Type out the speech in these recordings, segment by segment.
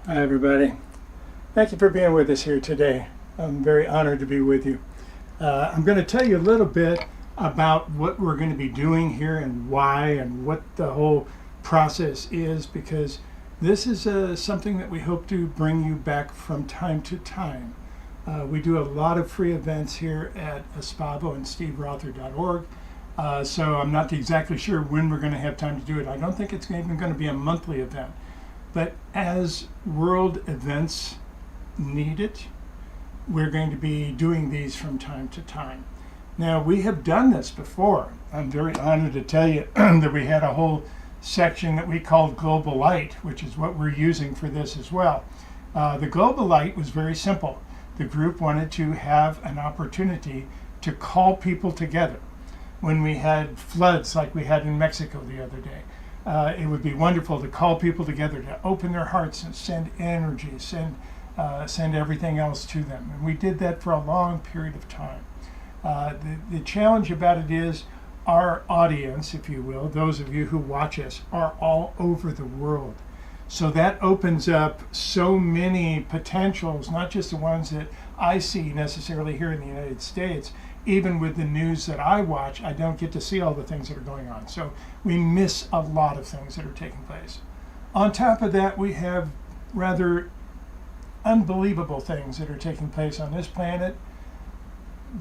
Hi, everybody. Thank you for being with us here today. I'm very honored to be with you. I'm going to tell you a little bit about what we're going to be doing here and why and what the whole process is, because this is something that we hope to bring you back from time to time. We do a lot of free events here at Espavo and steverother.org. So I'm not exactly sure when we're going to have time to do it. I don't think it's even going to be a monthly event. But as world events need it, we're going to be doing these from time to time. Now, we have done this before. I'm very honored to tell you that we had a whole section that we called Global Light, which is what we're using for this as well. The Global Light was very simple. The group wanted to have an opportunity to call people together. When we had floods like we had in Mexico the other day, it would be wonderful to call people together, to open their hearts and send energy, send everything else to them. And we did that for a long period of time. The challenge about it is our audience, if you will, those of you who watch us, are all over the world. So that opens up so many potentials, not just the ones that I see necessarily here in the United States. Even with the news that I watch, I don't get to see all the things that are going on. So we miss a lot of things that are taking place. On top of that, we have rather unbelievable things that are taking place on this planet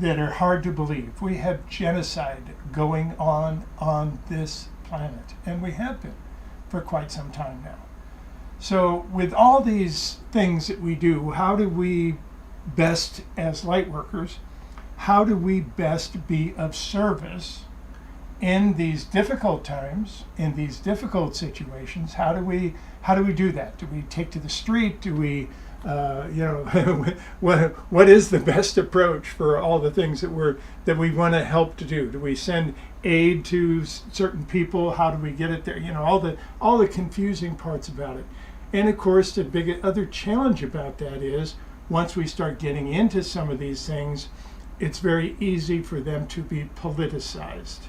that are hard to believe. We have genocide going on this planet, and we have been for quite some time now. So with all these things that we do, how do we best, as light workers, how do we best be of service in these difficult times, in these difficult situations? How do we do that? Do we take to the street? Do we, what is the best approach for all the things that we want to help to do? Do we send aid to certain people? How do we get it there? All the confusing parts about it. And of course, the big other challenge about that is once we start getting into some of these things, it's very easy for them to be politicized.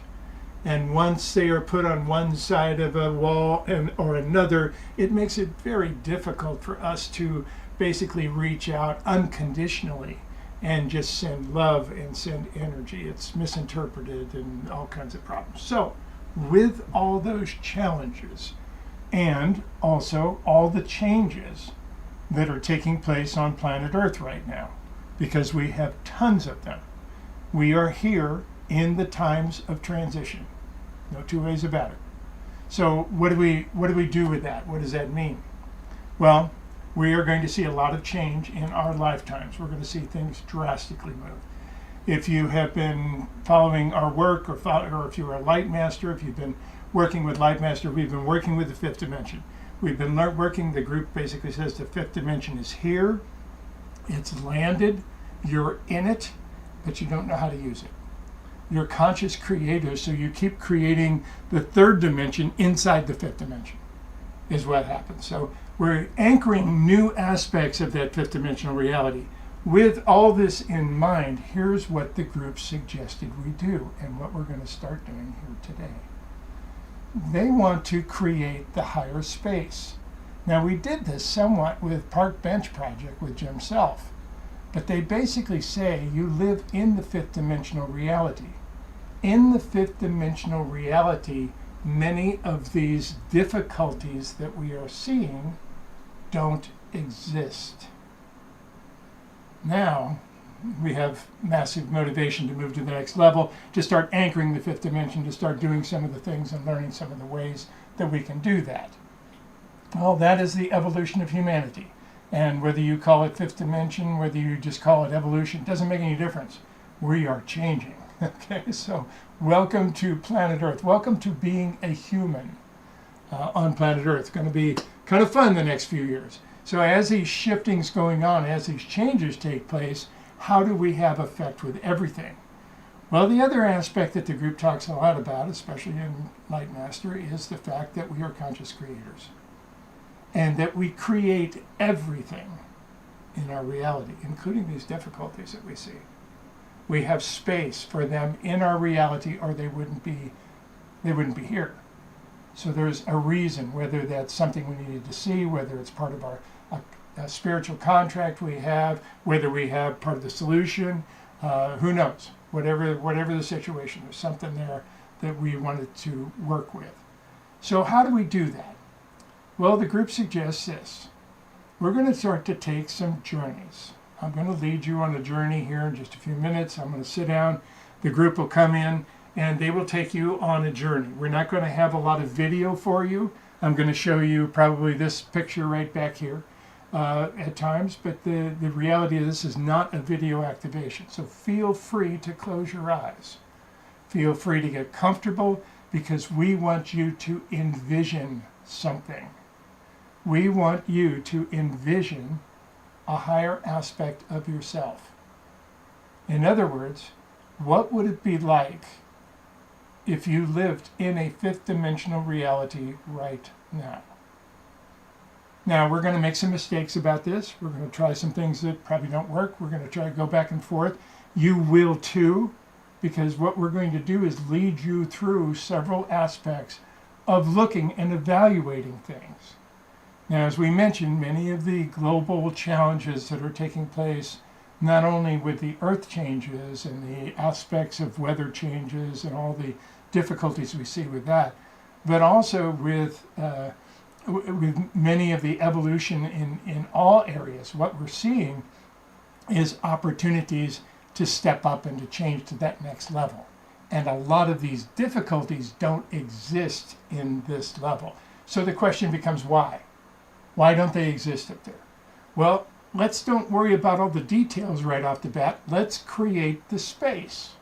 And once they are put on one side of a wall or another, it makes it very difficult for us to basically reach out unconditionally and just send love and send energy. It's misinterpreted and all kinds of problems. So with all those challenges and also all the changes that are taking place on planet Earth right now, because we have tons of them. We are here in the times of transition. No two ways about it. So what do we do with that? What does that mean? Well, we are going to see a lot of change in our lifetimes. We're going to see things drastically move. If you have been following our work, or if you're a light master, if you've been working with light master, we've been working with the fifth dimension. We've been working, the group basically says the fifth dimension is here. It's landed. You're in it, but you don't know how to use it. You're conscious creators, so you keep creating the third dimension inside the fifth dimension, is what happens. So we're anchoring new aspects of that fifth dimensional reality. With all this in mind, here's what the group suggested we do and what we're going to start doing here today. They want to create the higher space. Now, we did this somewhat with Park Bench Project with Jim Self. But they basically say you live in the fifth dimensional reality. In the fifth dimensional reality, many of these difficulties that we are seeing don't exist. Now, we have massive motivation to move to the next level, to start anchoring the fifth dimension, to start doing some of the things and learning some of the ways that we can do that. Well, that is the evolution of humanity. And whether you call it fifth dimension, whether you just call it evolution, doesn't make any difference. We are changing. Okay, so welcome to planet Earth. Welcome to being a human on planet Earth. It's going to be kind of fun the next few years. So as these shiftings going on, as these changes take place, how do we have effect with everything? Well, the other aspect that the group talks a lot about, especially in Light Master, is the fact that we are conscious creators. And that we create everything in our reality, including these difficulties that we see. We have space for them in our reality, or they wouldn't be here. So there's a reason, whether that's something we needed to see, whether it's part of our a spiritual contract we have, whether we have part of the solution, who knows? Whatever the situation, there's something there that we wanted to work with. So how do we do that? Well, the group suggests this. We're going to start to take some journeys. I'm going to lead you on a journey here in just a few minutes. I'm going to sit down. The group will come in and they will take you on a journey. We're not going to have a lot of video for you. I'm going to show you probably this picture right back here at times, but the reality of this is not a video activation. So feel free to close your eyes. Feel free to get comfortable because we want you to envision something. We want you to envision a higher aspect of yourself. In other words, what would it be like if you lived in a fifth dimensional reality right now? Now, we're going to make some mistakes about this. We're going to try some things that probably don't work. We're going to try to go back and forth. You will too, because what we're going to do is lead you through several aspects of looking and evaluating things. Now, as we mentioned, many of the global challenges that are taking place, not only with the earth changes and the aspects of weather changes and all the difficulties we see with that, but also with many of the evolution in all areas, what we're seeing is opportunities to step up and to change to that next level. And a lot of these difficulties don't exist in this level. So the question becomes why? Why don't they exist up there? Well, let's don't worry about all the details right off the bat. Let's create the space.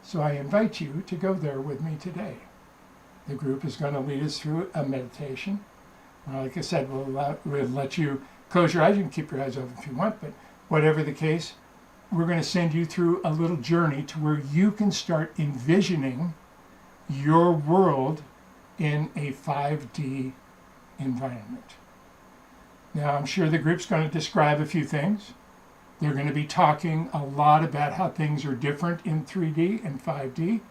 So I invite you to go there with me today. The group is going to lead us through a meditation. Like I said, we'll let you close your eyes. You can keep your eyes open if you want, but whatever the case, we're going to send you through a little journey to where you can start envisioning your world in a 5D environment. Now, I'm sure the group's going to describe a few things. They're going to be talking a lot about how things are different in 3D and 5D,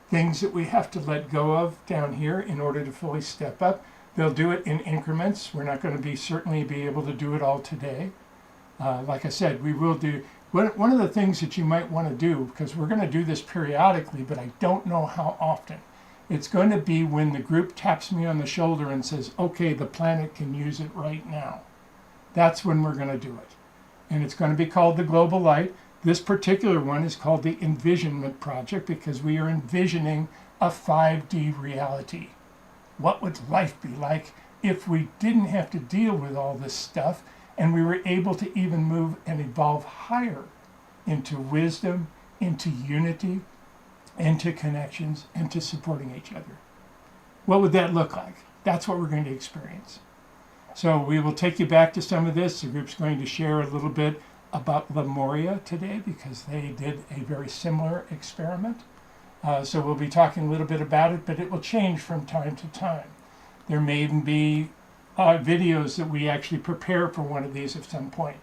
things that we have to let go of down here in order to fully step up. They'll do it in increments. We're not going to certainly be able to do it all today. Like I said, we will do. One of the things that you might want to do, because we're going to do this periodically, but I don't know how often, it's going to be when the group taps me on the shoulder and says, okay, the planet can use it right now. That's when we're going to do it. And it's going to be called the Global Light. This particular one is called the Envisionment Project because we are envisioning a 5D reality. What would life be like if we didn't have to deal with all this stuff and we were able to even move and evolve higher into wisdom, into unity, into connections, and to supporting each other? What would that look like? That's what we're going to experience. So we will take you back to some of this. The group's going to share a little bit about Lemuria today because they did a very similar experiment. So we'll be talking a little bit about it, but it will change from time to time. There may even be videos that we actually prepare for one of these at some point.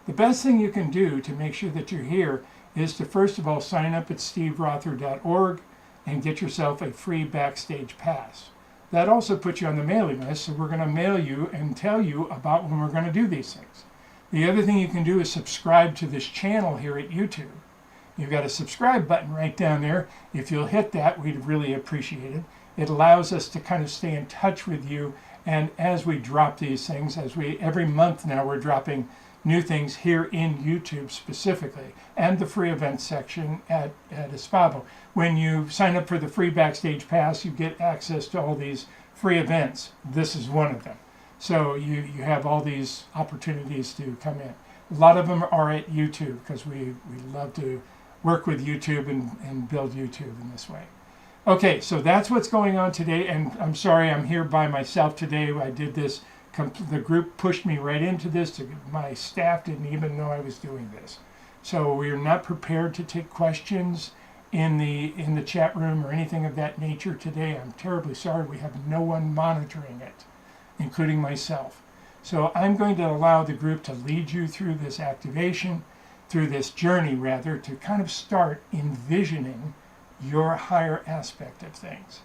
The best thing you can do to make sure that you're here is to first of all sign up at steverother.org and get yourself a free backstage pass. That also puts you on the mailing list, so we're going to mail you and tell you about when we're going to do these things. The other thing you can do is subscribe to this channel here at YouTube. You've got a subscribe button right down there. If you'll hit that, we'd really appreciate it. It allows us to kind of stay in touch with you, and as we drop these things, every month now we're dropping new things here in YouTube specifically, and the free events section at Espavo. When you sign up for the free backstage pass, you get access to all these free events. This is one of them. So you have all these opportunities to come in. A lot of them are at YouTube because we love to work with YouTube and build YouTube in this way. Okay, so that's what's going on today, and I'm sorry I'm here by myself today. I did this. The group pushed me right into this. My staff didn't even know I was doing this. So we are not prepared to take questions in the chat room or anything of that nature today. I'm terribly sorry. We have no one monitoring it, including myself. So I'm going to allow the group to lead you through this activation, through this journey rather, to kind of start envisioning your higher aspect of things.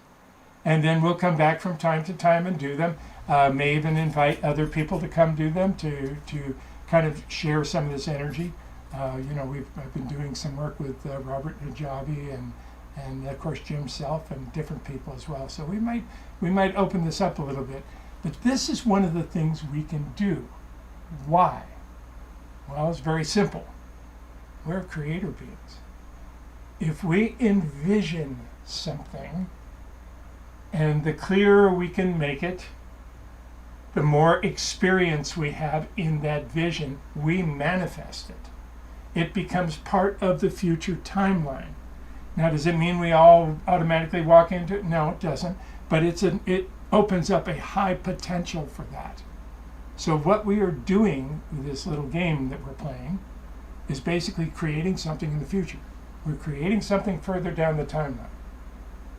And then we'll come back from time to time and do them. May even invite other people to come do them to kind of share some of this energy. I've been doing some work with Robert Najavi and of course Jim Self and different people as well. So we might open this up a little bit. But this is one of the things we can do. Why? Well, it's very simple. We're creator beings. If we envision something, and the clearer we can make it, the more experience we have in that vision, we manifest it. It becomes part of the future timeline. Now, does it mean we all automatically walk into it? No, it doesn't. But it opens up a high potential for that. So what we are doing with this little game that we're playing is basically creating something in the future. We're creating something further down the timeline.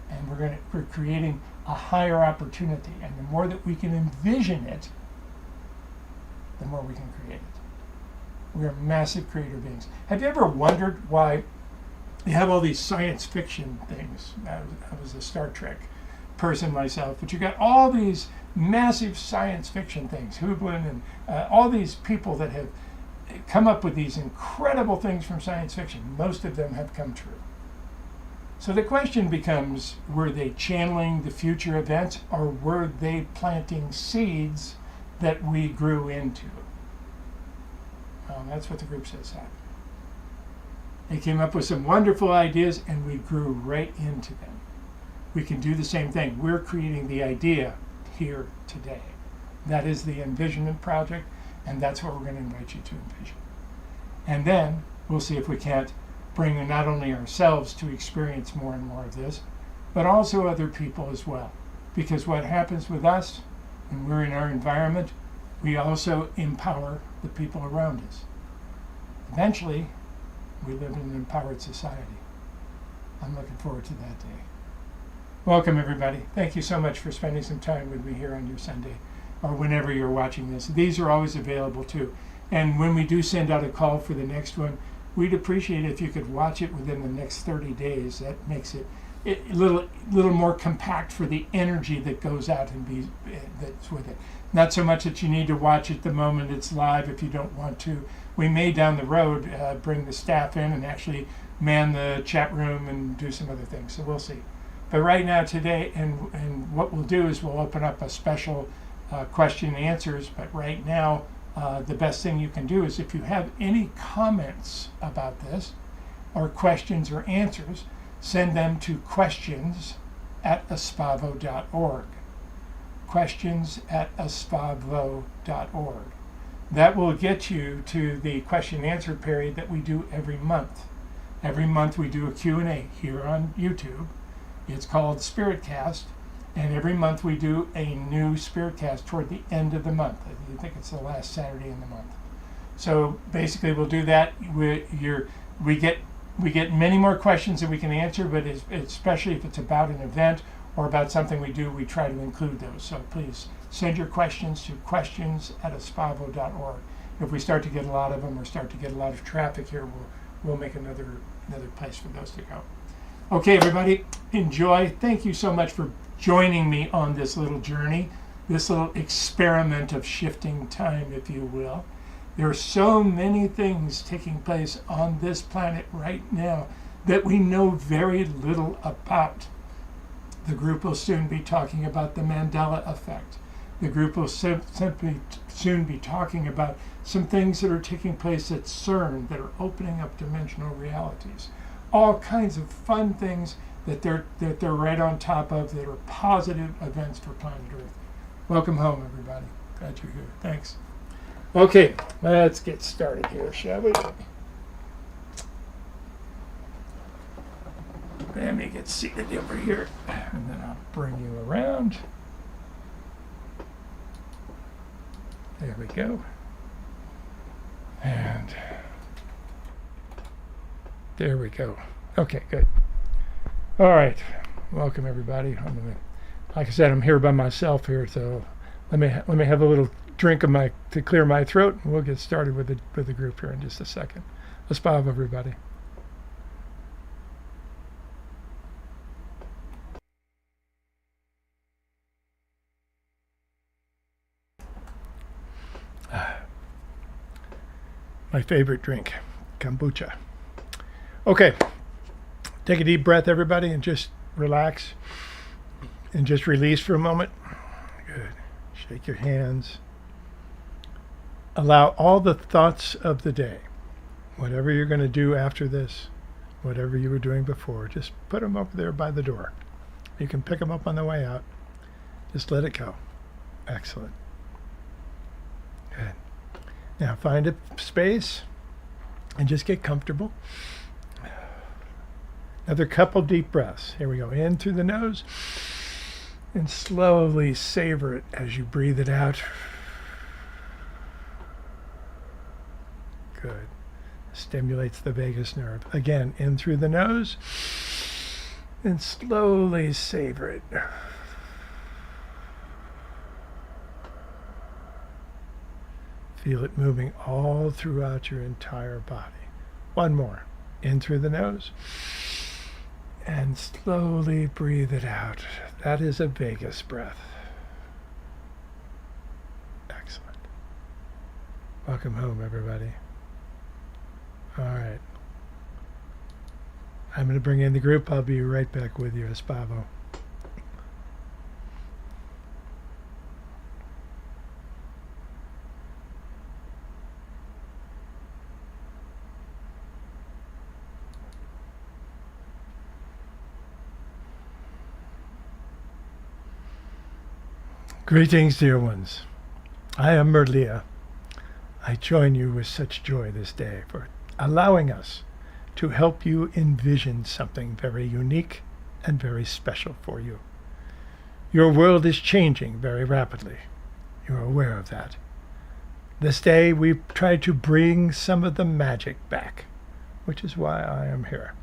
And we're creating a higher opportunity. And the more that we can envision it, the more we can create it. We are massive creator beings. Have you ever wondered why you have all these science fiction things? I was a Star Trek person myself, but you got all these massive science fiction things, Hublin and all these people that have come up with these incredible things from science fiction. Most of them have come true. So the question becomes, were they channeling the future events, or were they planting seeds that we grew into? That's what the group says happened. They came up with some wonderful ideas and we grew right into them. We can do the same thing. We're creating the idea here today. That is the Envisionment Project, and that's what we're going to invite you to envision. And then we'll see if we can't bring not only ourselves to experience more and more of this, but also other people as well. Because what happens with us when we're in our environment, we also empower the people around us. Eventually, we live in an empowered society. I'm looking forward to that day. Welcome, everybody. Thank you so much for spending some time with me here on your Sunday, or whenever you're watching this. These are always available too. And when we do send out a call for the next one, we'd appreciate it if you could watch it within the next 30 days. That makes it a little more compact for the energy that goes out and that's with it. Not so much that you need to watch it the moment it's live if you don't want to. We may down the road bring the staff in and actually man the chat room and do some other things. So we'll see. But right now today, and what we'll do is we'll open up a special question and answers. But right now, the best thing you can do is if you have any comments about this, or questions or answers, send them to questions@espavo.org. questions@espavo.org. That will get you to the question and answer period that we do every month. Every month we do a Q&A here on YouTube. It's called Spiritcast, and every month we do a new Spiritcast toward the end of the month. I think it's the last Saturday in the month. So basically we'll do that. We get many more questions that we can answer, but especially if it's about an event or about something we do, we try to include those. So please send your questions to questions@espavo.org. If we start to get a lot of them or start to get a lot of traffic here, we'll make another place for those to go. Okay, everybody, enjoy. Thank you so much for joining me on this little journey, this little experiment of shifting time, if you will. There are so many things taking place on this planet right now that we know very little about. The group will soon be talking about the Mandela effect. The group will simply soon be talking about some things that are taking place at CERN that are opening up dimensional realities. All kinds of fun things that they're right on top of that are positive events for planet Earth. Welcome home, everybody. Glad you're here. Thanks. Okay, let's get started here, shall we? Let me get seated over here, and then I'll bring you around. There we go. And there we go. Okay, good. All right. Welcome, everybody. Like I said, I'm here by myself here, so let me have a little drink of to clear my throat, and we'll get started with the group here in just a second. Espavo, everybody. My favorite drink, kombucha. Okay, take a deep breath, everybody, and just relax and just release for a moment. Good. Shake your hands. Allow all the thoughts of the day, whatever you're going to do after this, whatever you were doing before, just put them over there by the door. You can pick them up on the way out. Just let it go. Excellent. Good. Now find a space and just get comfortable. Another couple deep breaths. Here we go. In through the nose and slowly savor it as you breathe it out. Good. Stimulates the vagus nerve. Again, in through the nose and slowly savor it. Feel it moving all throughout your entire body. One more. In through the nose and slowly breathe it out. That is a vagus breath. Excellent. Welcome home, everybody. All right. I'm going to bring in the group. I'll be right back with you, Espavo. Greetings, dear ones. I am Merlia. I join you with such joy this day for allowing us to help you envision something very unique and very special for you. Your world is changing very rapidly. You're aware of that. This day we've tried to bring some of the magic back, which is why I am here.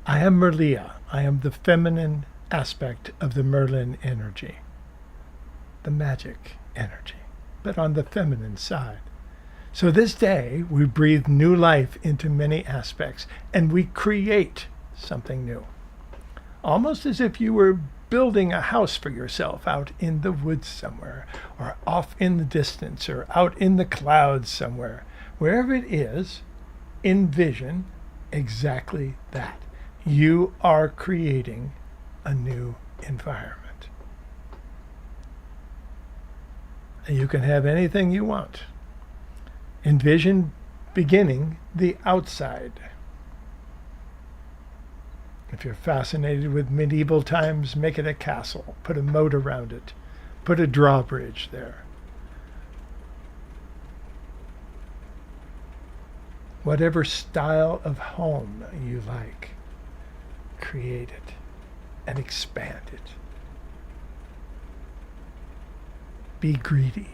I am Merlia. I am the feminine aspect of the Merlin energy. The magic energy, but on the feminine side. So this day, we breathe new life into many aspects, and we create something new. Almost as if you were building a house for yourself out in the woods somewhere, or off in the distance, or out in the clouds somewhere. Wherever it is, envision exactly that. You are creating a new environment. And you can have anything you want. Envision beginning the outside. If you're fascinated with medieval times, make it a castle. Put a moat around it. Put a drawbridge there. Whatever style of home you like, create it and expand it. Be greedy.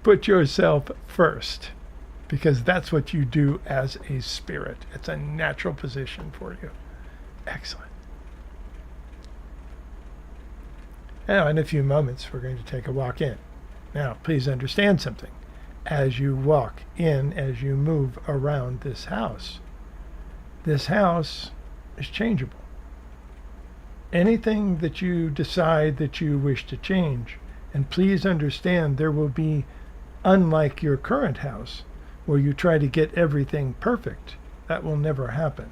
Put yourself first, because that's what you do as a spirit. It's a natural position for you. Excellent. Now, in a few moments, we're going to take a walk in. Now, please understand something. As you walk in, as you move around this house is changeable. Anything that you decide that you wish to change, and please understand there will be, unlike your current house, where you try to get everything perfect, that will never happen.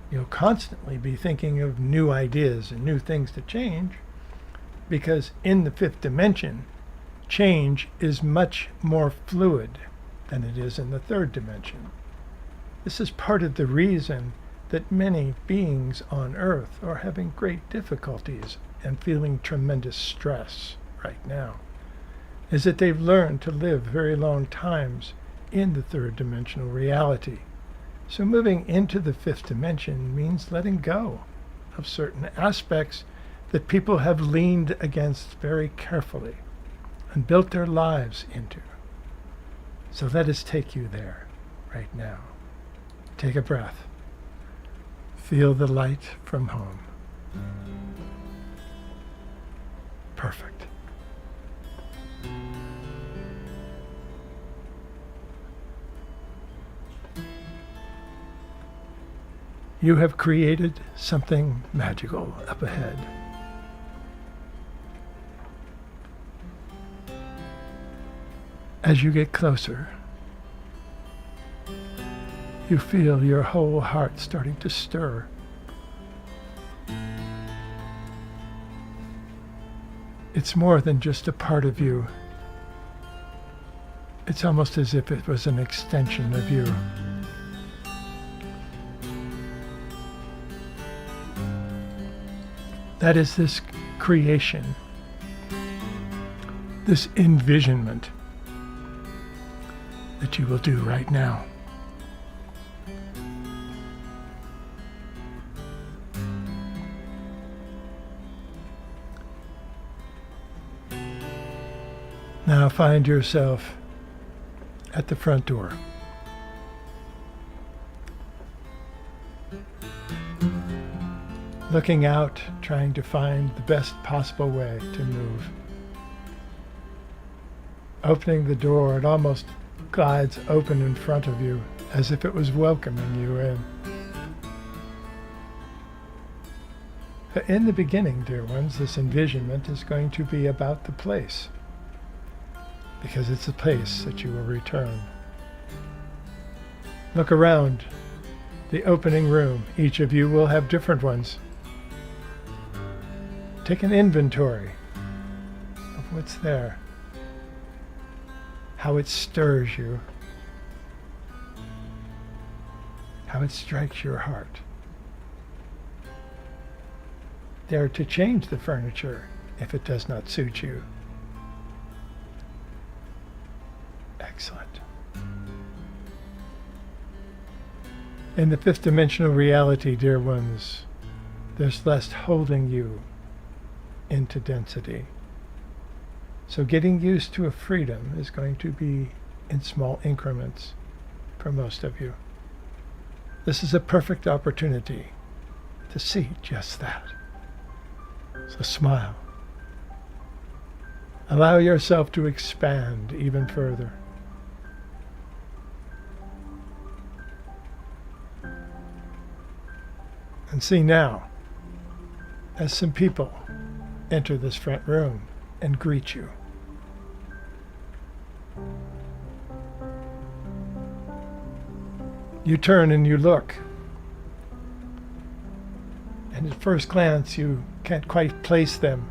You'll constantly be thinking of new ideas and new things to change, because in the fifth dimension, change is much more fluid than it is in the third dimension. This is part of the reason that many beings on Earth are having great difficulties and feeling tremendous stress right now, is that they've learned to live very long times in the third dimensional reality. So moving into the fifth dimension means letting go of certain aspects that people have leaned against very carefully and built their lives into. So let us take you there right now. Take a breath. Feel the light from home. Perfect. You have created something magical up ahead. As you get closer, you feel your whole heart starting to stir. It's more than just a part of you. It's almost as if it was an extension of you. That is this creation, this envisionment that you will do right now. Now find yourself at the front door. Looking out, trying to find the best possible way to move. Opening the door, it almost glides open in front of you as if it was welcoming you in. But in the beginning, dear ones, this envisionment is going to be about the place, because it's a place that you will return. Look around the opening room. Each of you will have different ones. Take an inventory of what's there, how it stirs you, how it strikes your heart. Dare to change the furniture if it does not suit you. Excellent. In the fifth dimensional reality, dear ones, there's less holding you into density. So getting used to a freedom is going to be in small increments for most of you. This is a perfect opportunity to see just that. So smile. Allow yourself to expand even further. And see now, as some people enter this front room and greet you. You turn and you look. And at first glance, you can't quite place them.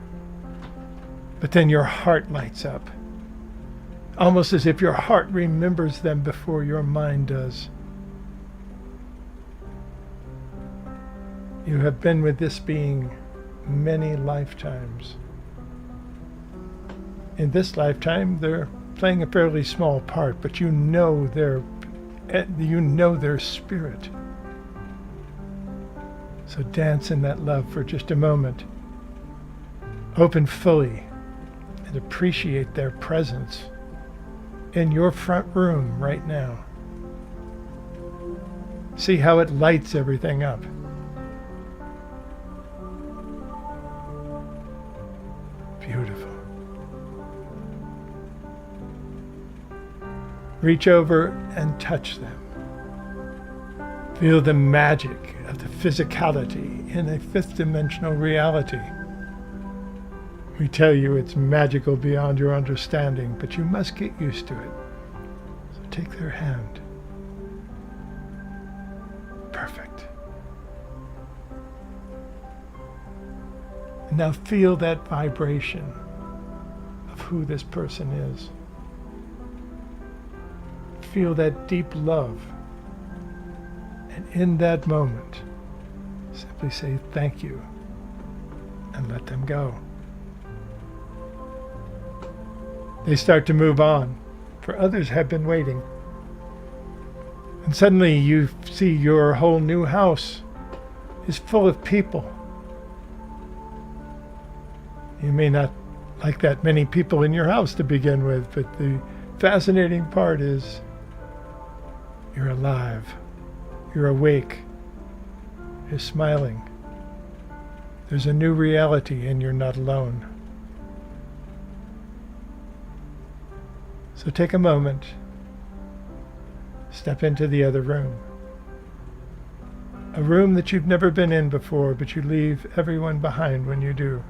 But then your heart lights up. Almost as if your heart remembers them before your mind does. You have been with this being many lifetimes. In this lifetime, they're playing a fairly small part, but you know their spirit. So dance in that love for just a moment. Open fully and appreciate their presence in your front room right now. See how it lights everything up. Beautiful. Reach over and touch them. Feel the magic of the physicality in a fifth dimensional reality. We tell you it's magical beyond your understanding, but you must get used to it. So take their hand. Perfect. And now feel that vibration of who this person is. Feel that deep love. And in that moment, simply say thank you and let them go. They start to move on, for others have been waiting. And suddenly you see your whole new house is full of people. You may not like that many people in your house to begin with, but the fascinating part is you're alive, you're awake, you're smiling. There's a new reality and you're not alone. So take a moment, step into the other room. A room that you've never been in before, but you leave everyone behind when you do.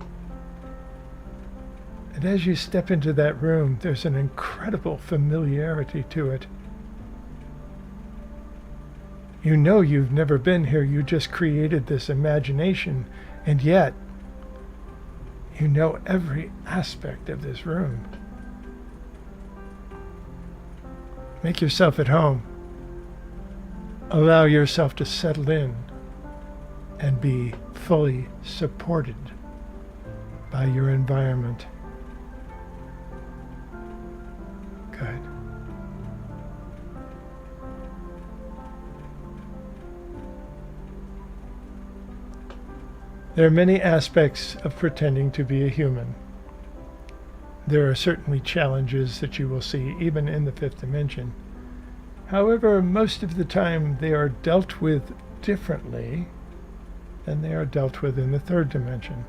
And as you step into that room, there's an incredible familiarity to it. You know you've never been here, you just created this imagination, and yet you know every aspect of this room. Make yourself at home. Allow yourself to settle in and be fully supported by your environment. Good. There are many aspects of pretending to be a human. There are certainly challenges that you will see even in the fifth dimension. However, most of the time they are dealt with differently than they are dealt with in the third dimension.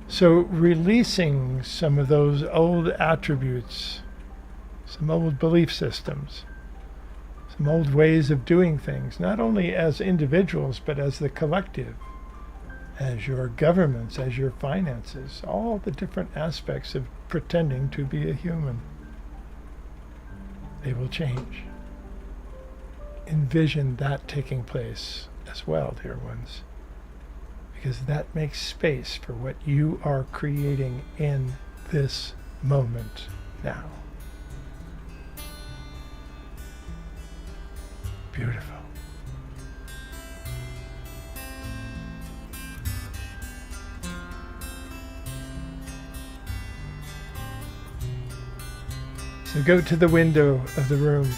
So releasing some of those old attributes, some old belief systems, some old ways of doing things, not only as individuals, but as the collective, as your governments, as your finances, all the different aspects of pretending to be a human. They will change. Envision that taking place as well, dear ones, because that makes space for what you are creating in this moment now. Beautiful. So go to the window of the room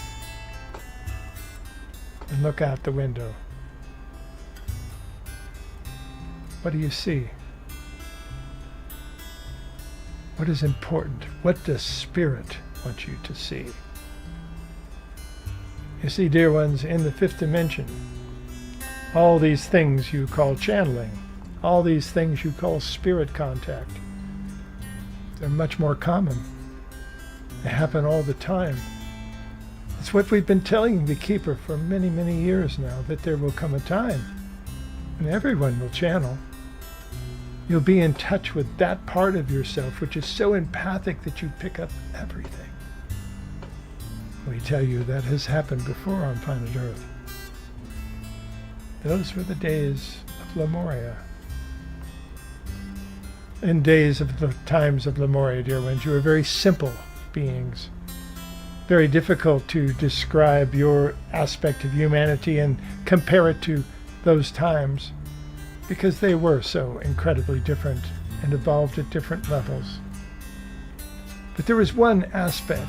and look out the window. What do you see? What is important? What does Spirit want you to see? You see, dear ones, in the fifth dimension, all these things you call channeling, all these things you call spirit contact, they're much more common. They happen all the time. It's what we've been telling the Keeper for many, many years now, that there will come a time when everyone will channel. You'll be in touch with that part of yourself which is so empathic that you pick up everything. We tell you that has happened before on planet Earth. Those were the days of Lemuria. In days of the times of Lemuria, dear ones, you were very simple beings. Very difficult to describe your aspect of humanity and compare it to those times, because they were so incredibly different and evolved at different levels. But there was one aspect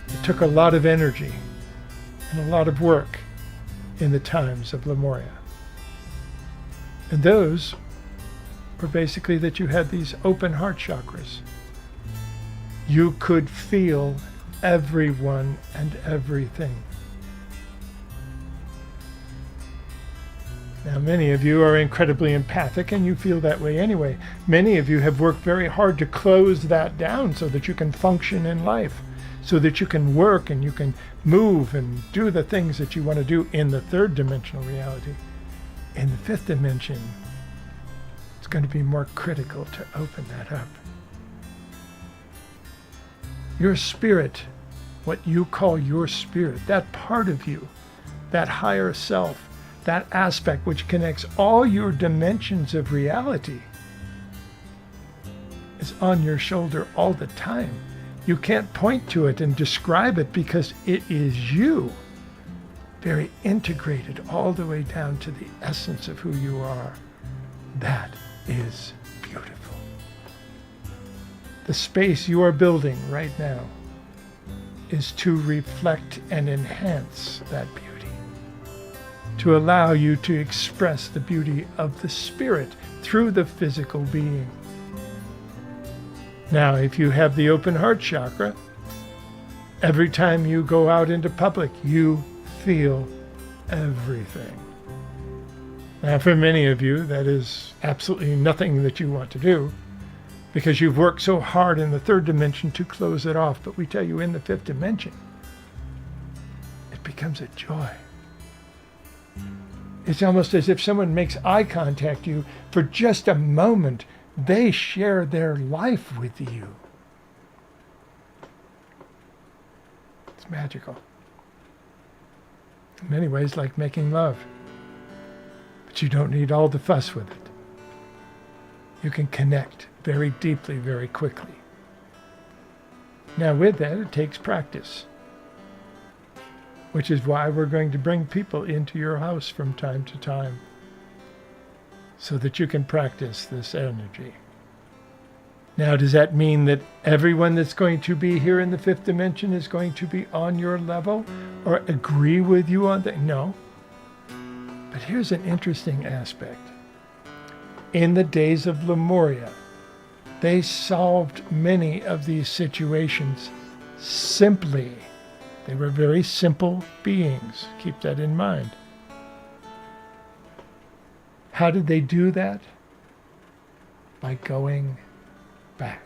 that took a lot of energy and a lot of work in the times of Lemuria. And those were basically that you had these open heart chakras. You could feel everyone and everything. Now, many of you are incredibly empathic, and you feel that way anyway. Many of you have worked very hard to close that down so that you can function in life, so that you can work and you can move and do the things that you want to do in the third dimensional reality. In the fifth dimension, it's going to be more critical to open that up. Your spirit, what you call your spirit, that part of you, that higher self, that aspect which connects all your dimensions of reality, is on your shoulder all the time. You can't point to it and describe it because it is you, very integrated all the way down to the essence of who you are. That is beautiful. The space you are building right now is to reflect and enhance that beauty, to allow you to express the beauty of the spirit through the physical being. Now, if you have the open heart chakra, every time you go out into public, you feel everything. Now, for many of you, that is absolutely nothing that you want to do, because you've worked so hard in the third dimension to close it off. But we tell you, in the fifth dimension, it becomes a joy. It's almost as if someone makes eye contact you for just a moment. They share their life with you. It's magical. In many ways, like making love. But you don't need all the fuss with it. You can connect very deeply, very quickly. Now with that, it takes practice. Which is why we're going to bring people into your house from time to time. So that you can practice this energy. Now, does that mean that everyone that's going to be here in the fifth dimension is going to be on your level or agree with you on that? No. But here's an interesting aspect. In the days of Lemuria, they solved many of these situations simply. They were very simple beings. Keep that in mind. How did they do that? By going back.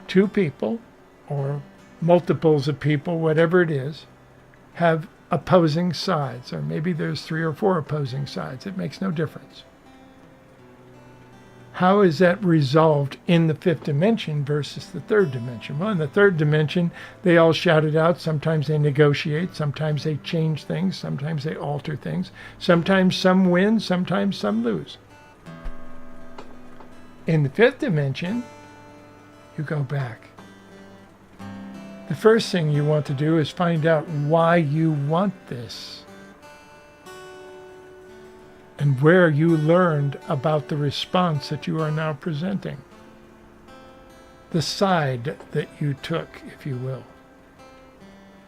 Two people, or multiples of people, whatever it is, have opposing sides, or maybe there's 3 or 4 opposing sides. It makes no difference. How is that resolved in the fifth dimension versus the third dimension? Well, in the third dimension, they all shout it out. Sometimes they negotiate. Sometimes they change things. Sometimes they alter things. Sometimes some win. Sometimes some lose. In the fifth dimension, you go back. The first thing you want to do is find out why you want this. And where you learned about the response that you are now presenting. The side that you took, if you will.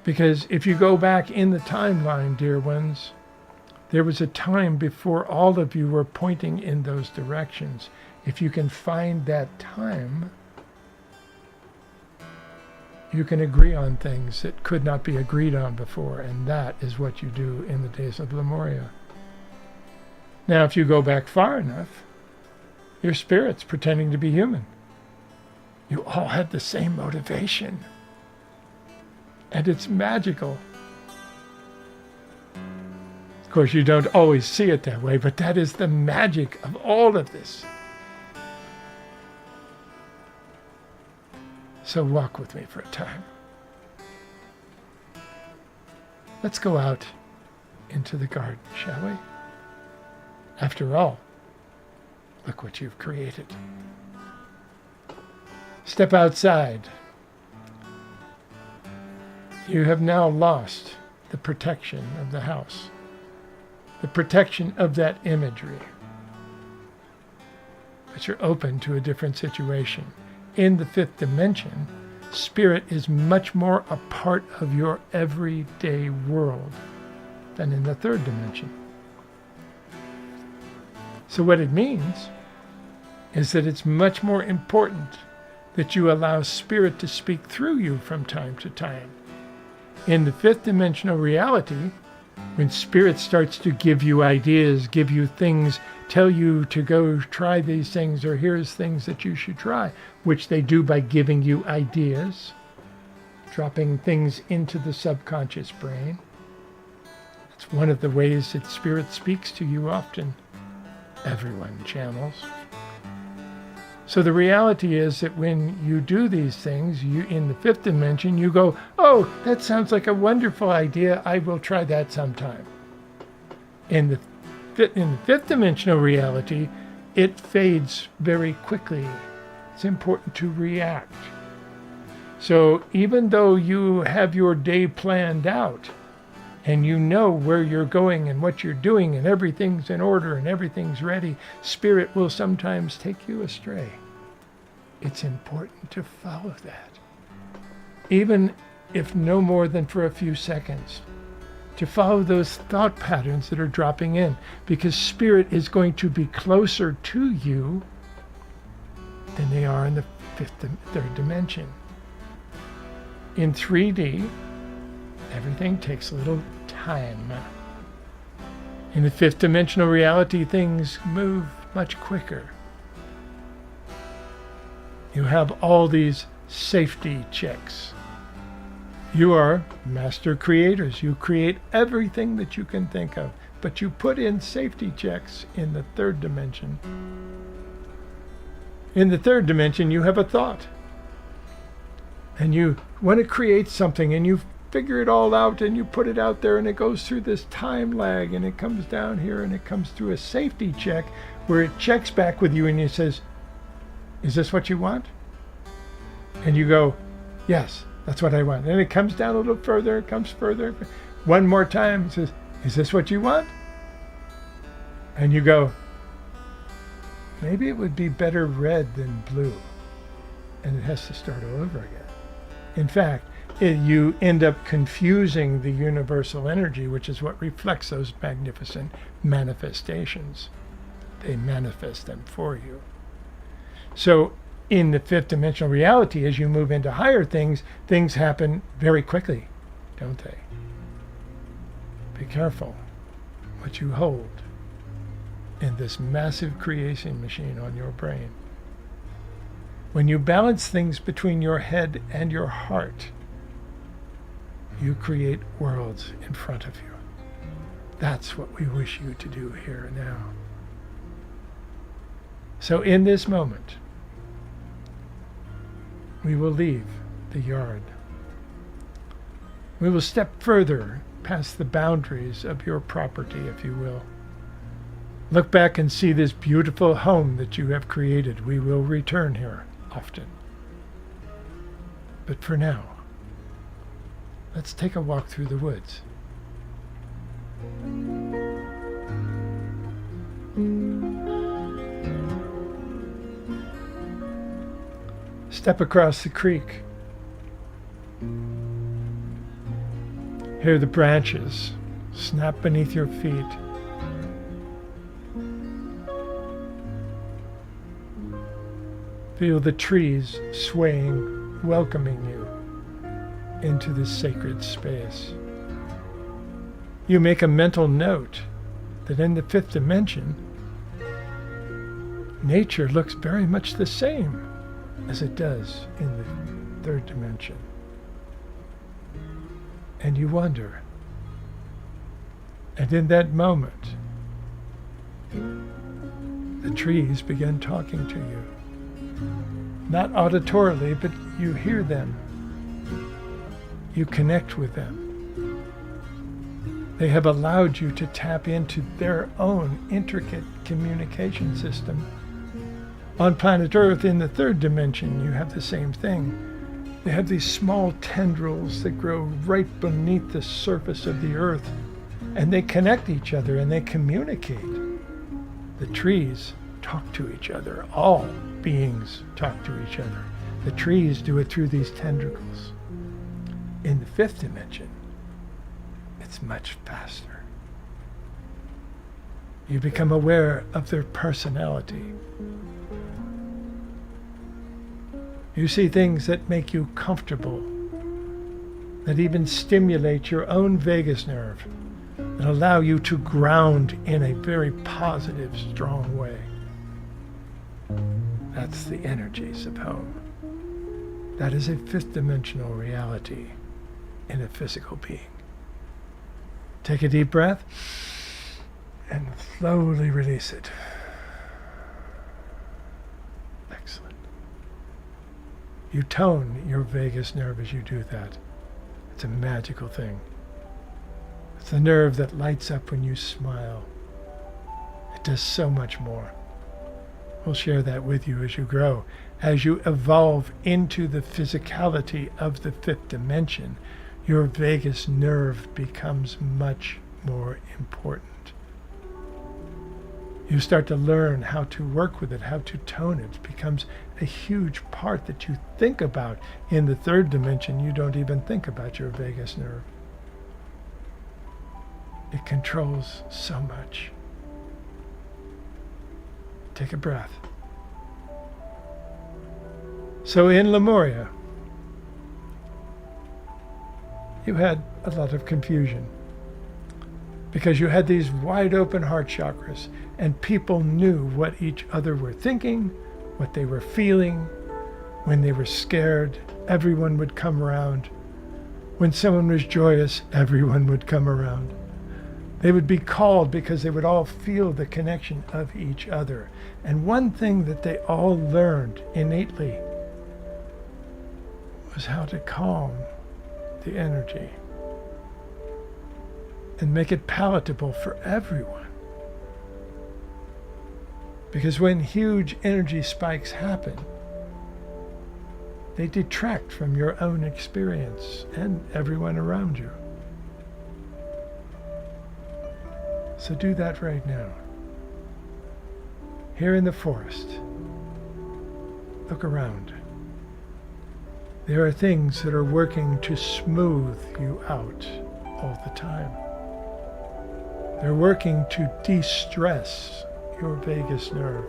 Because if you go back in the timeline, dear ones, there was a time before all of you were pointing in those directions. If you can find that time, you can agree on things that could not be agreed on before, and that is what you do in the days of Lemuria. Now, if you go back far enough, your spirit's pretending to be human. You all have the same motivation. And it's magical. Of course, you don't always see it that way, but that is the magic of all of this. So walk with me for a time. Let's go out into the garden, shall we? After all, look what you've created. Step outside. You have now lost the protection of the house, the protection of that imagery. But you're open to a different situation. In the fifth dimension, spirit is much more a part of your everyday world than in the third dimension. So what it means is that it's much more important that you allow spirit to speak through you from time to time. In the fifth dimensional reality, when spirit starts to give you ideas, give you things, tell you to go try these things, or here's things that you should try, which they do by giving you ideas, dropping things into the subconscious brain. It's one of the ways that spirit speaks to you often. Everyone channels. So the reality is that when you do these things, you in the fifth dimension, you go, oh, that sounds like a wonderful idea. I will try that sometime. In the fifth dimensional reality, it fades very quickly. It's important to react. So even though you have your day planned out, and you know where you're going and what you're doing, and everything's in order and everything's ready, spirit will sometimes take you astray. It's important to follow that. Even if no more than for a few seconds. To follow those thought patterns that are dropping in, because spirit is going to be closer to you than they are in the third dimension. In 3D, everything takes a little time. In the fifth dimensional reality, things move much quicker. You have all these safety checks. You are master creators. You create everything that you can think of, but you put in safety checks in the third dimension In the third dimension, you have a thought. And you want to create something, and you figure it all out, and you put it out there, and it goes through this time lag, and it comes down here, and it comes through a safety check where it checks back with you, and it says, is this what you want? And you go, yes, that's what I want. And it comes down a little further, it comes further. One more time, it says, is this what you want? And you go, maybe it would be better red than blue. And it has to start all over again. In fact, you end up confusing the universal energy, which is what reflects those magnificent manifestations. They manifest them for you. So in the fifth dimensional reality, as you move into higher things, things happen very quickly, don't they? Be careful what you hold in this massive creation machine on your brain. When you balance things between your head and your heart, you create worlds in front of you. That's what we wish you to do here and now. So in this moment, we will leave the yard. We will step further past the boundaries of your property, if you will. Look back and see this beautiful home that you have created. We will return here often. But for now, let's take a walk through the woods. Step across the creek. Hear the branches snap beneath your feet. Feel the trees swaying, welcoming you into this sacred space. You make a mental note that in the fifth dimension, nature looks very much the same as it does in the third dimension. And you wonder. And in that moment, the trees begin talking to you. Not auditorily, but you hear them. You connect with them. They have allowed you to tap into their own intricate communication system. On planet Earth, in the third dimension, you have the same thing. They have these small tendrils that grow right beneath the surface of the Earth, and they connect each other and they communicate. The trees talk to each other. All beings talk to each other. The trees do it through these tendrils. In the fifth dimension, it's much faster. You become aware of their personality. You see things that make you comfortable, that even stimulate your own vagus nerve, and allow you to ground in a very positive, strong way. That's the energies of home. That is a fifth dimensional reality in a physical being. Take a deep breath and slowly release it. Excellent. You tone your vagus nerve as you do that. It's a magical thing. It's the nerve that lights up when you smile. It does so much more. We'll share that with you as you grow. As you evolve into the physicality of the fifth dimension, your vagus nerve becomes much more important. You start to learn how to work with it, how to tone it. It becomes a huge part that you think about. In the third dimension, you don't even think about your vagus nerve. It controls so much. Take a breath. So in Lemuria, you had a lot of confusion because you had these wide open heart chakras and people knew what each other were thinking, what they were feeling. When they were scared, everyone would come around. When someone was joyous, everyone would come around. They would be called because they would all feel the connection of each other. And one thing that they all learned innately was how to calm the energy and make it palatable for everyone. Because when huge energy spikes happen, they detract from your own experience and everyone around you. So do that right now. Here in the forest, look around. There are things that are working to smooth you out all the time. They're working to de-stress your vagus nerve,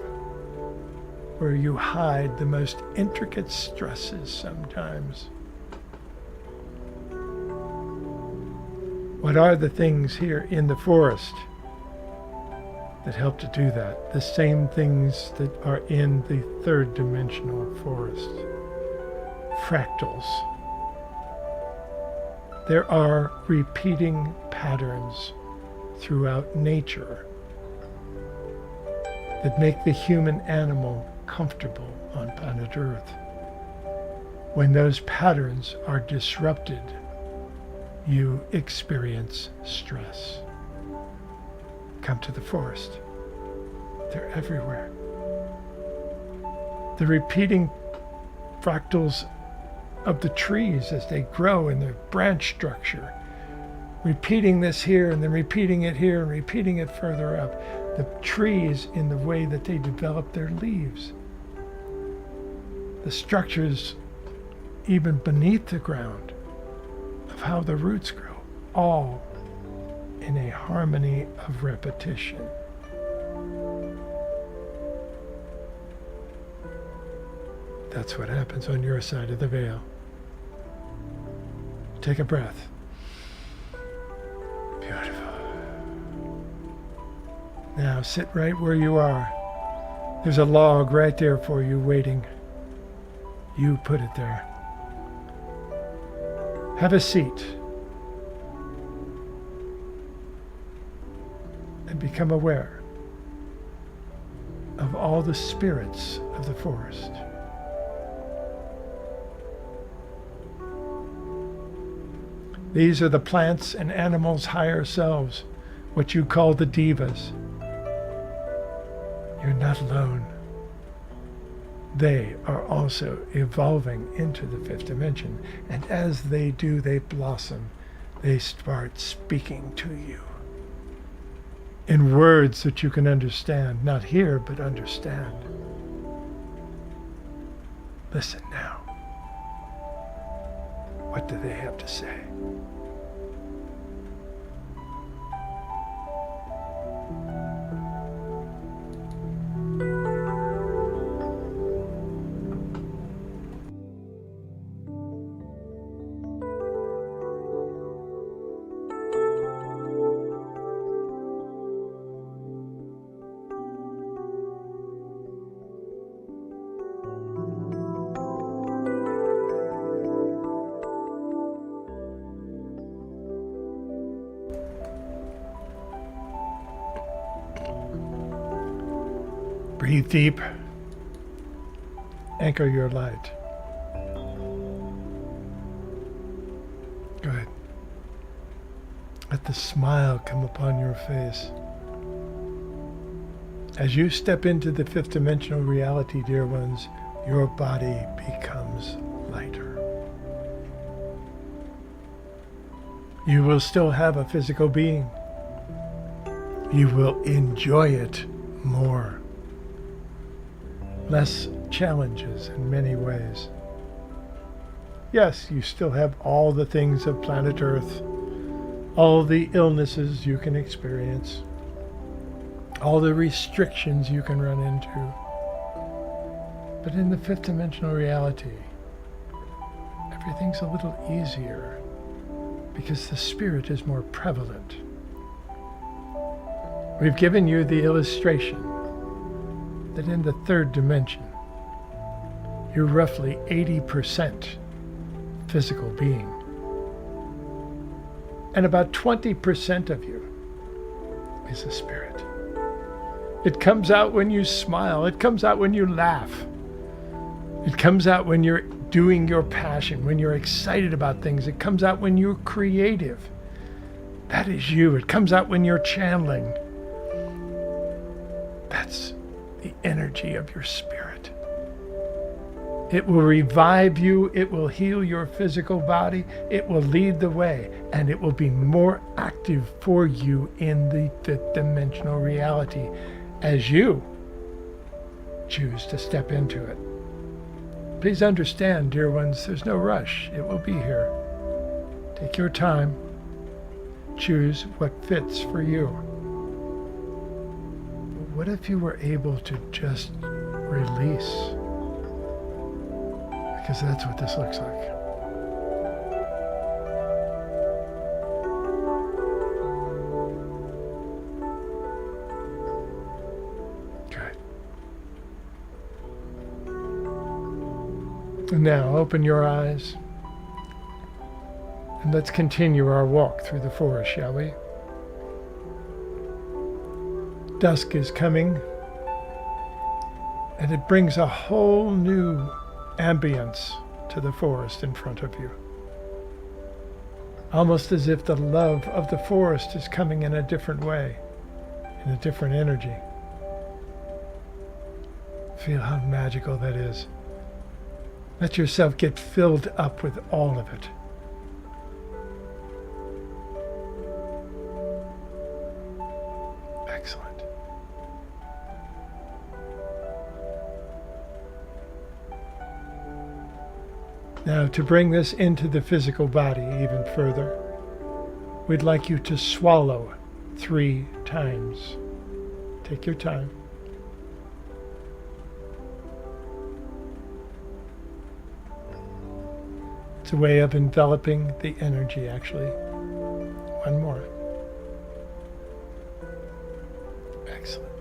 where you hide the most intricate stresses sometimes. What are the things here in the forest that help to do that? The same things that are in the third dimensional forest. Fractals. There are repeating patterns throughout nature that make the human animal comfortable on planet Earth. When those patterns are disrupted, you experience stress. Come to the forest. They're everywhere. The repeating fractals of the trees as they grow in their branch structure, repeating this here and then repeating it here and repeating it further up. The trees in the way that they develop their leaves. The structures even beneath the ground of how the roots grow, all in a harmony of repetition. That's what happens on your side of the veil. Take a breath. Beautiful. Now sit right where you are. There's a log right there for you waiting. You put it there. Have a seat. And become aware of all the spirits of the forest. These are the plants and animals' higher selves, what you call the divas. You're not alone. They are also evolving into the fifth dimension, and as they do, they blossom. They start speaking to you in words that you can understand, not hear, but understand. Listen now. What do they have to say? Breathe deep. Anchor your light. Good. Let the smile come upon your face. As you step into the fifth dimensional reality, dear ones, your body becomes lighter. You will still have a physical being. You will enjoy it more. Less challenges in many ways. Yes, you still have all the things of planet Earth, all the illnesses you can experience, all the restrictions you can run into. But in the fifth dimensional reality, everything's a little easier because the spirit is more prevalent. We've given you the illustration that in the third dimension, you're roughly 80% physical being. And about 20% of you is a spirit. It comes out when you smile. It comes out when you laugh. It comes out when you're doing your passion, when you're excited about things. It comes out when you're creative. That is you. It comes out when you're channeling. That's the energy of your spirit. It will revive you. It will heal your physical body. It will lead the way, and it will be more active for you in the fifth dimensional reality as you choose to step into it. Please understand, dear ones, there's no rush. It will be here. Take your time. Choose what fits for you. What if you were able to just release? Because that's what this looks like. Good. And now open your eyes. And let's continue our walk through the forest, shall we? Dusk is coming, and it brings a whole new ambience to the forest in front of you. Almost as if the love of the forest is coming in a different way, in a different energy. Feel how magical that is. Let yourself get filled up with all of it. Excellent. Now, to bring this into the physical body even further, we'd like you to swallow 3 times. Take your time. It's a way of enveloping the energy, actually. One more. Excellent.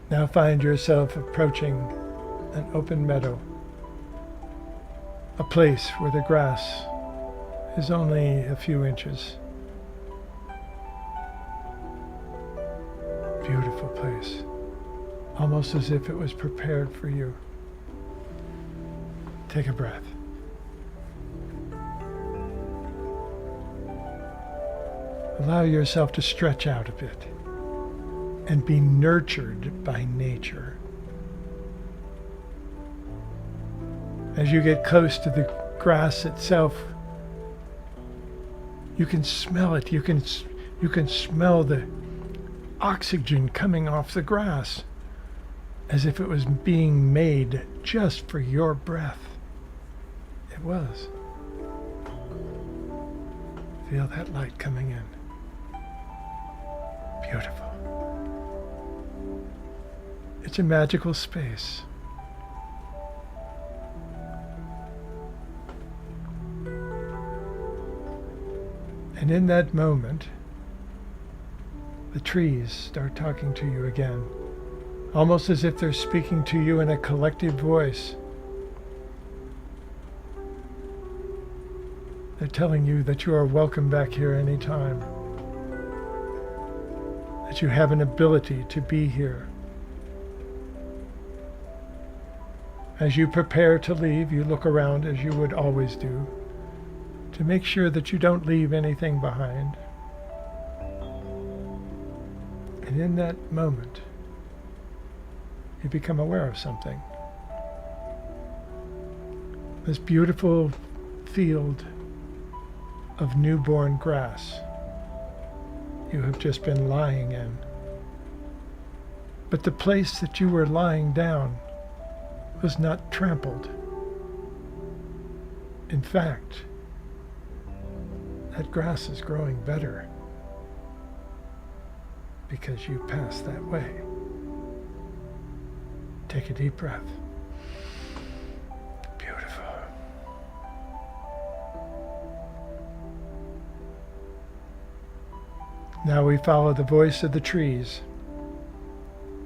Now find yourself approaching an open meadow, a place where the grass is only a few inches. Beautiful place, almost as if it was prepared for you. Take a breath. Allow yourself to stretch out a bit and be nurtured by nature. As you get close to the grass itself, you can smell it. You can smell the oxygen coming off the grass as if it was being made just for your breath. It was. Feel that light coming in. Beautiful. It's a magical space. And in that moment, the trees start talking to you again, almost as if they're speaking to you in a collective voice. They're telling you that you are welcome back here anytime, that you have an ability to be here. As you prepare to leave, you look around as you would always do, to make sure that you don't leave anything behind. And in that moment, you become aware of something. This beautiful field of newborn grass you have just been lying in. But the place that you were lying down was not trampled. In fact, that grass is growing better because you passed that way. Take a deep breath. Beautiful. Now we follow the voice of the trees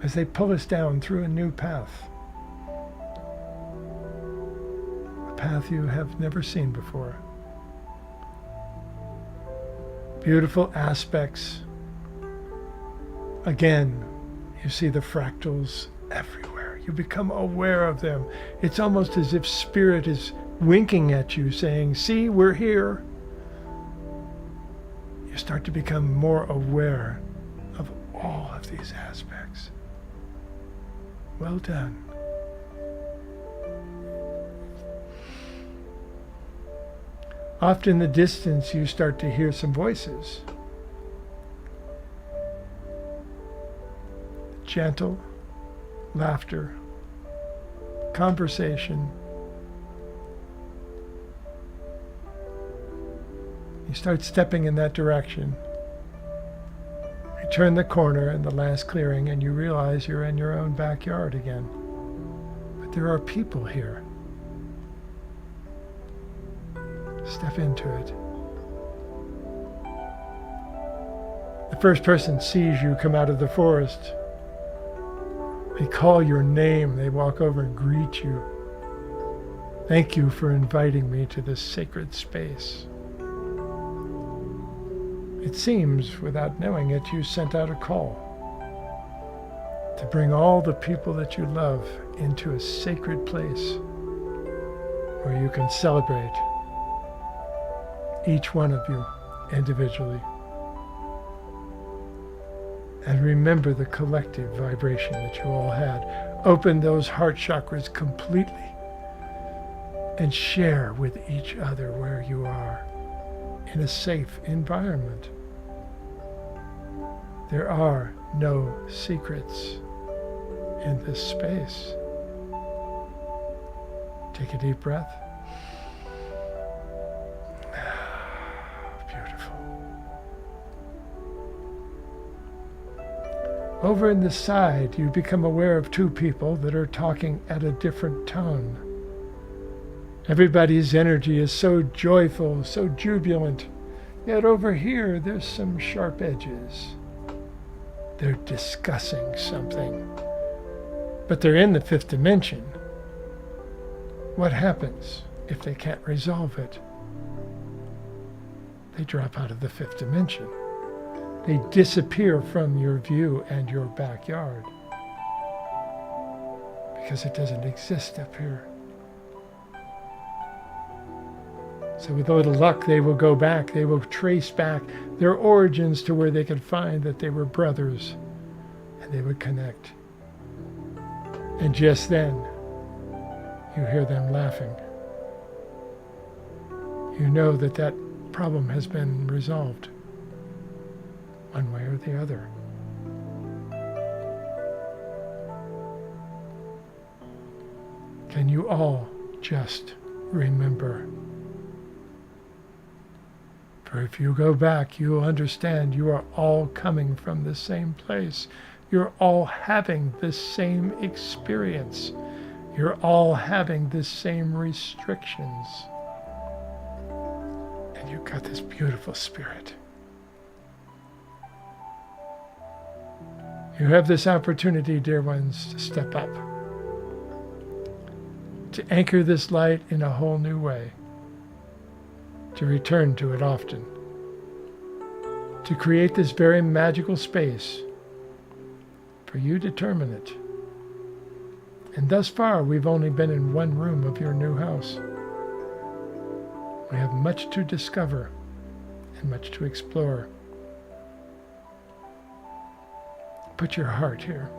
as they pull us down through a new path. A path you have never seen before. beautiful aspects. Again, you see the fractals everywhere. You become aware of them. It's almost as if Spirit is winking at you, saying, see, we're here. You start to become more aware of all of these aspects. Well done. Off in the distance, you start to hear some voices. Gentle laughter, conversation. You start stepping in that direction. You turn the corner in the last clearing and you realize you're in your own backyard again. But there are people here. Step into it. The first person sees you come out of the forest. They call your name. They walk over and greet you. Thank you for inviting me to this sacred space. It seems, without knowing it, you sent out a call to bring all the people that you love into a sacred place where you can celebrate each one of you individually. And remember the collective vibration that you all had. Open those heart chakras completely and share with each other where you are in a safe environment. There are no secrets in this space. Take a deep breath. Over in the side, you become aware of two people that are talking at a different tone. Everybody's energy is so joyful, so jubilant, yet over here there's some sharp edges. They're discussing something, but they're in the fifth dimension. What happens if they can't resolve it? They drop out of the fifth dimension. They disappear from your view and your backyard because it doesn't exist up here. So with a little luck, they will go back. They will trace back their origins to where they could find that they were brothers and they would connect. And just then, you hear them laughing. You know that that problem has been resolved, one way or the other. Can you all just remember? For if you go back, you will understand you are all coming from the same place. You're all having the same experience. You're all having the same restrictions. And you've got this beautiful spirit. You have this opportunity, dear ones, to step up, to anchor this light in a whole new way, to return to it often, to create this very magical space. For you determine it. And thus far, we've only been in one room of your new house. We have much to discover and much to explore. Put your heart here.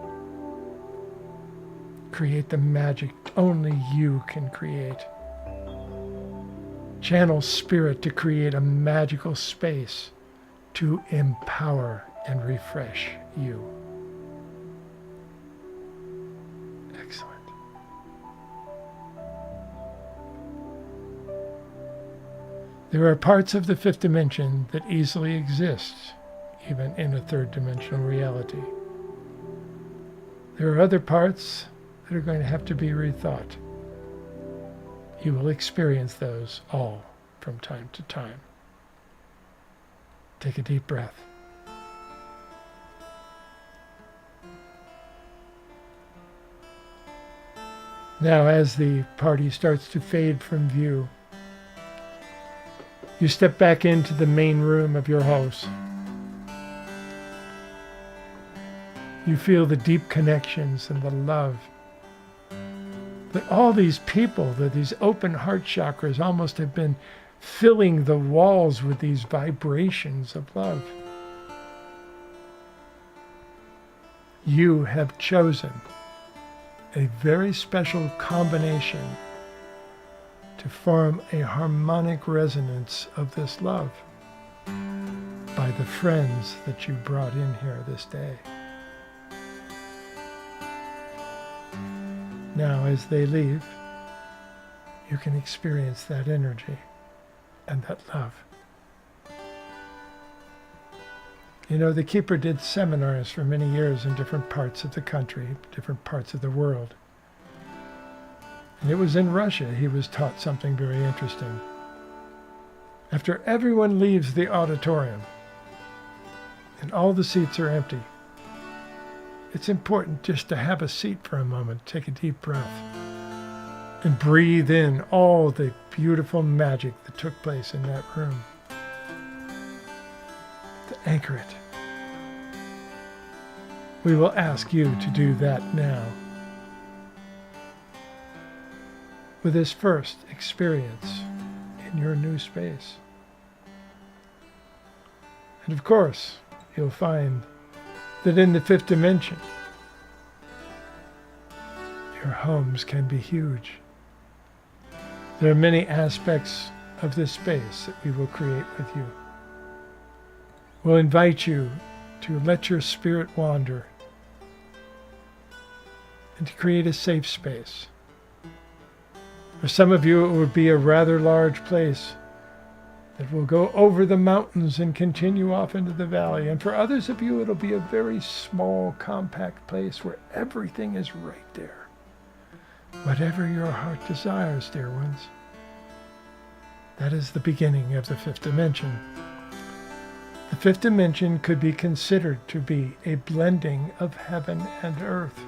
Create the magic only you can create. Channel spirit to create a magical space to empower and refresh you. Excellent. There are parts of the fifth dimension that easily exist, even in a third dimensional reality. There are other parts that are going to have to be rethought. You will experience those all from time to time. Take a deep breath. Now, as the party starts to fade from view, You step back into the main room of your house. You feel the deep connections and the love. That all these people, that these open heart chakras almost have been filling the walls with these vibrations of love. You have chosen a very special combination to form a harmonic resonance of this love by the friends that you brought in here this day. Now, as they leave, you can experience that energy and that love. You know, the Keeper did seminars for many years in different parts of the country, different parts of the world. And it was in Russia he was taught something very interesting. After everyone leaves the auditorium and all the seats are empty, it's important just to have a seat for a moment, take a deep breath, and breathe in all the beautiful magic that took place in that room. To anchor it. We will ask you to do that now. With this first experience in your new space. And of course, you'll find that in the fifth dimension, your homes can be huge. There are many aspects of this space that we will create with you. We'll invite you to let your spirit wander and to create a safe space. For some of you, it will be a rather large place that will go over the mountains and continue off into the valley. And for others of you, it'll be a very small, compact place where everything is right there. Whatever your heart desires, dear ones. That is the beginning of the fifth dimension. The fifth dimension could be considered to be a blending of heaven and earth.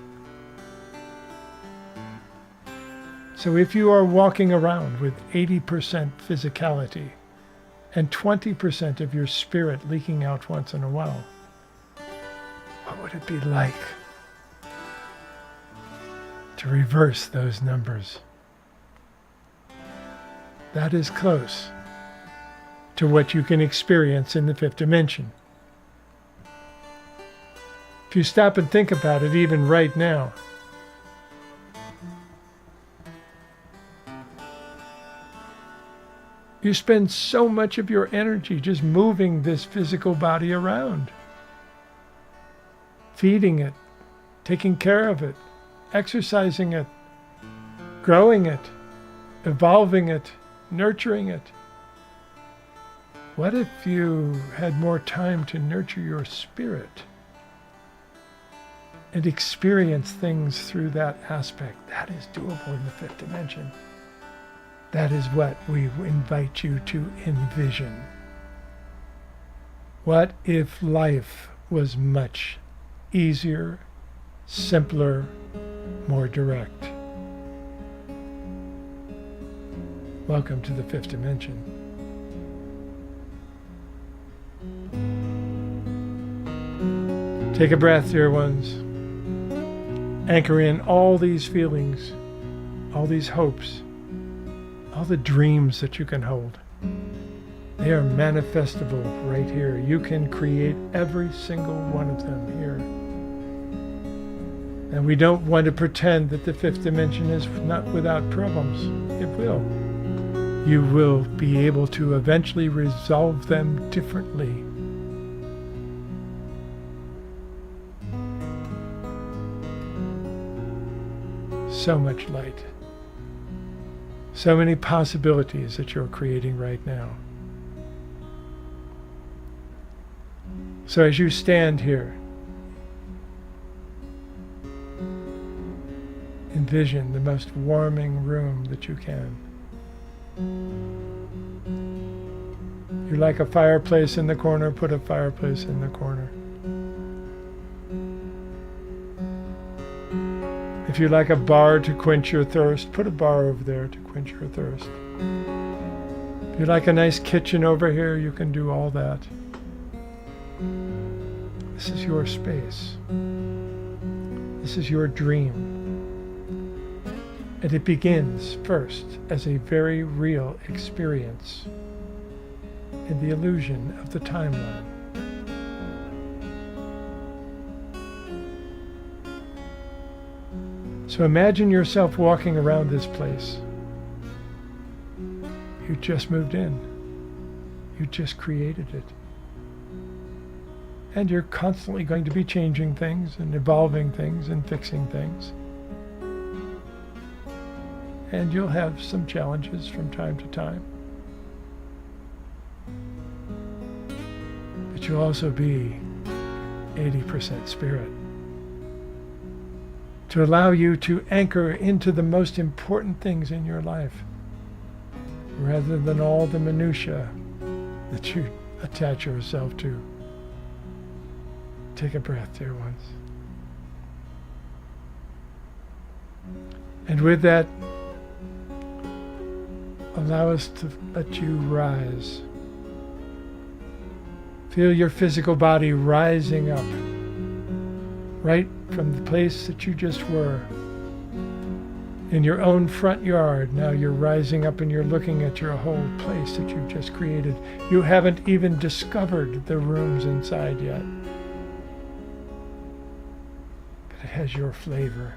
So if you are walking around with 80% physicality and 20% of your spirit leaking out once in a while, what would it be like to reverse those numbers? That is close to what you can experience in the fifth dimension. If you stop and think about it, even right now, you spend so much of your energy just moving this physical body around, feeding it, taking care of it, exercising it, growing it, evolving it, nurturing it. What if you had more time to nurture your spirit and experience things through that aspect? That is doable in the fifth dimension. That is what we invite you to envision. What if life was much easier, simpler, more direct? Welcome to the fifth dimension. Take a breath, dear ones. Anchor in all these feelings, all these hopes, all the dreams that you can hold. They are manifestable right here. You can create every single one of them here. And we don't want to pretend that the fifth dimension is not without problems. It will. You will be able to eventually resolve them differently. So much light. So many possibilities that you're creating right now. So as you stand here, envision the most warming room that you can. You like a fireplace in the corner, put a fireplace in the corner. If you like a bar to quench your thirst, put a bar over there to quench your thirst. If You like a nice kitchen over here, you can do all that. This is your space. This is your dream. And it begins first as a very real experience in the illusion of the timeline. So imagine yourself walking around this place. You just moved in. You just created it. And you're constantly going to be changing things and evolving things and fixing things. And you'll have some challenges from time to time. But you'll also be 80% spirit. To allow you to anchor into the most important things in your life, rather than all the minutiae that you attach yourself to. Take a breath, dear ones. And with that, allow us to let you rise. Feel your physical body rising up, right from the place that you just were. In your own front yard, now you're rising up and you're looking at your whole place that you've just created. You haven't even discovered the rooms inside yet. But it has your flavor.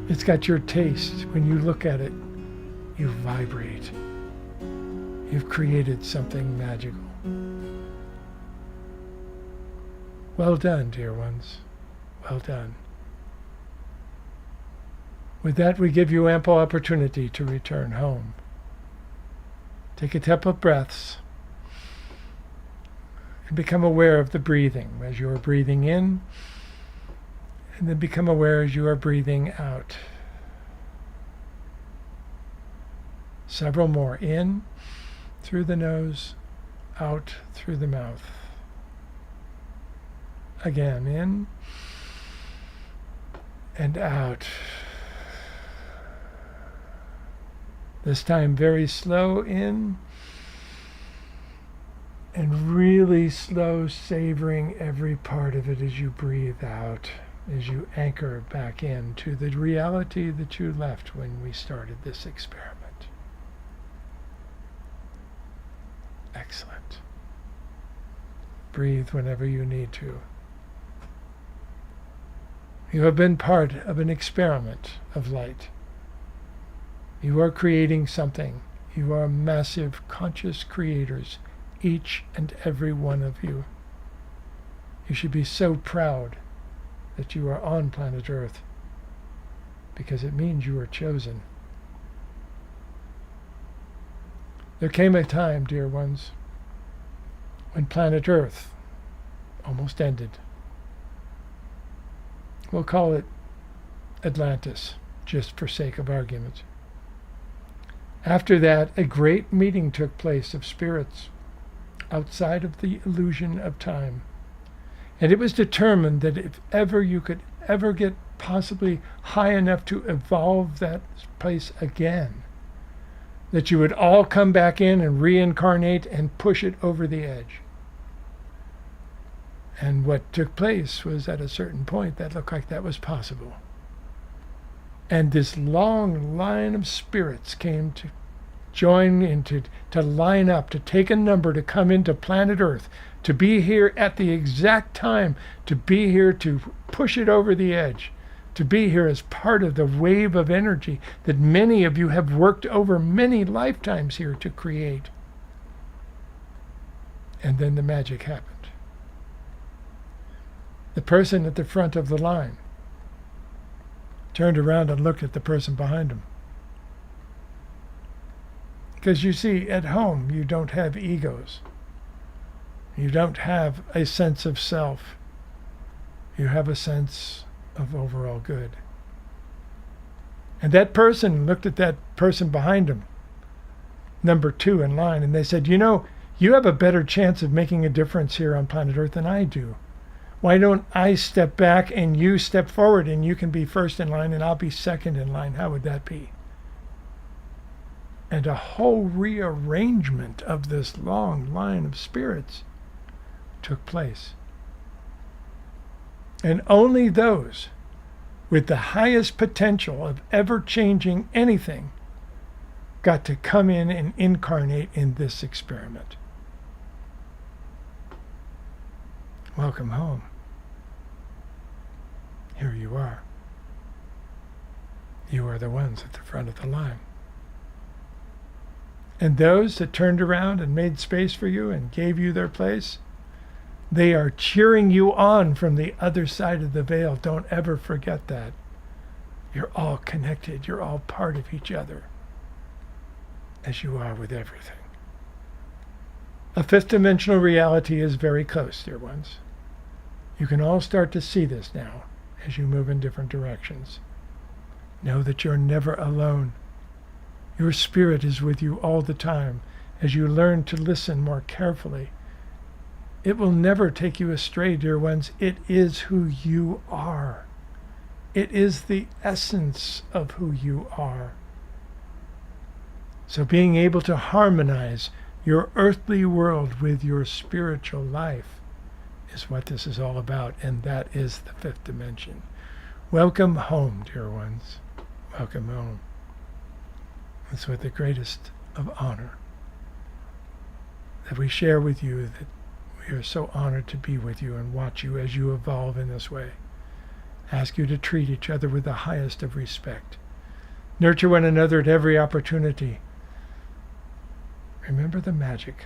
It's got your taste. When you look at it, you vibrate. You've created something magical. Well done, dear ones. Well done. With that, we give you ample opportunity to return home. Take a couple of breaths and become aware of the breathing as you are breathing in, and then become aware as you are breathing out. Several more. In through the nose, out through the mouth. Again, in and out. This time very slow in and really slow, savoring every part of it as you breathe out, as you anchor back into the reality that you left when we started this experiment. Excellent. Breathe whenever you need to. You have been part of an experiment of light. You are creating something. You are massive conscious creators, each and every one of you. You should be so proud that you are on planet Earth, because it means you are chosen. There came a time, dear ones, when planet Earth almost ended. We'll call it Atlantis, just for sake of argument. After that, a great meeting took place of spirits outside of the illusion of time. And it was determined that if ever you could ever get possibly high enough to evolve that place again, that you would all come back in and reincarnate and push it over the edge. And what took place was, at a certain point, that looked like that was possible. And this long line of spirits came to join into, to line up, to take a number, to come into planet Earth, to be here at the exact time, to be here to push it over the edge, to be here as part of the wave of energy that many of you have worked over many lifetimes here to create. And then the magic happened. The person at the front of the line turned around and looked at the person behind him. Because you see, at home, you don't have egos. You don't have a sense of self. You have a sense of overall good. And that person looked at that person behind him, number 2 in line, and they said, you know, you have a better chance of making a difference here on planet Earth than I do. Why don't I step back and you step forward, and you can be first in line and I'll be second in line? How would that be? and a whole rearrangement of this long line of spirits took place. And only those with the highest potential of ever changing anything got to come in and incarnate in this experiment. Welcome home. Here you are. You are the ones at the front of the line. And those that turned around and made space for you and gave you their place, they are cheering you on from the other side of the veil. Don't ever forget that. You're all connected. You're all part of each other, as you are with everything. A fifth dimensional reality is very close, dear ones. You can all start to see this now as you move in different directions. Know that you're never alone. Your spirit is with you all the time as you learn to listen more carefully. It will never take you astray, dear ones. It is who you are. It is the essence of who you are. So being able to harmonize your earthly world with your spiritual life is what this is all about, and that is the fifth dimension. Welcome home, dear ones. Welcome home. It's with the greatest of honor that we share with you that we are so honored to be with you and watch you as you evolve in this way. Ask you to treat each other with the highest of respect. Nurture one another at every opportunity. Remember the magic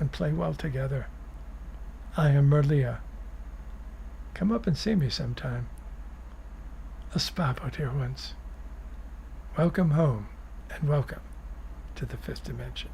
and play well together. I am Merlia. Come up and see me sometime. Espavo, dear ones. Welcome home and welcome to the fifth dimension.